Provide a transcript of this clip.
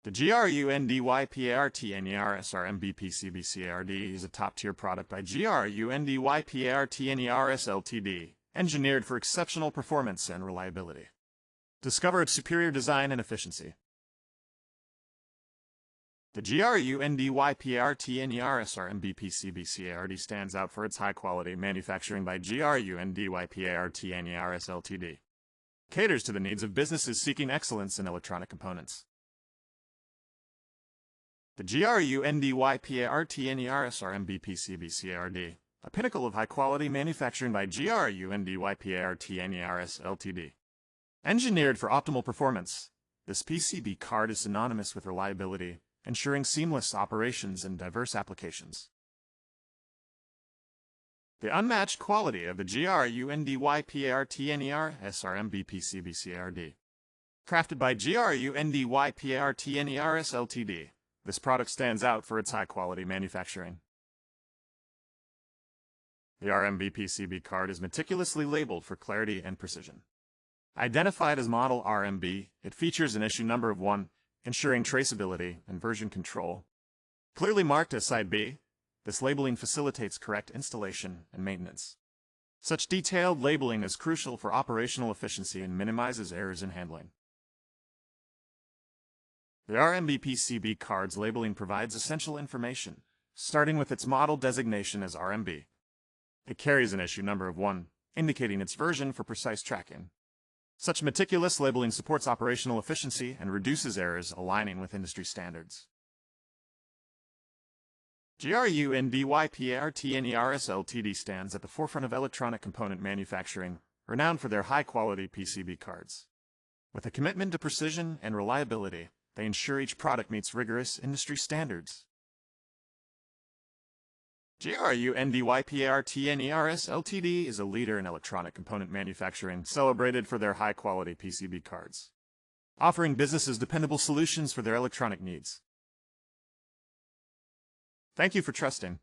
The Grundy Partners RM-B PCB Card is a top-tier product by Grundy Partners Ltd, engineered for exceptional performance and reliability. Discover its superior design and efficiency. The Grundy Partners RM-B PCB Card stands out for its high-quality manufacturing by Grundy Partners Ltd. Caters to the needs of businesses seeking excellence in electronic components. The Grundy Partners RM-B PCB Card, a pinnacle of high-quality manufacturing by Grundy Partners Ltd. Engineered for optimal performance, this PCB card is synonymous with reliability, ensuring seamless operations in diverse applications. The unmatched quality of the Grundy Partners RM-B PCB Card. Crafted by Grundy Partners Ltd., this product stands out for its high-quality manufacturing. The RM-B PCB card is meticulously labeled for clarity and precision. Identified as model RM-B, it features an issue number of 1, ensuring traceability and version control. Clearly marked as Side B, this labeling facilitates correct installation and maintenance. Such detailed labeling is crucial for operational efficiency and minimizes errors in handling. The RM-B PCB card's labeling provides essential information, starting with its model designation as RM-B. It carries an issue number of 1, indicating its version for precise tracking. Such meticulous labeling supports operational efficiency and reduces errors, aligning with industry standards. Grundy Partners Ltd. stands at the forefront of electronic component manufacturing, renowned for their high-quality PCB cards. With a commitment to precision and reliability, they ensure each product meets rigorous industry standards. Grundy Partners Ltd. is a leader in electronic component manufacturing, celebrated for their high-quality PCB cards, offering businesses dependable solutions for their electronic needs. Thank you for trusting.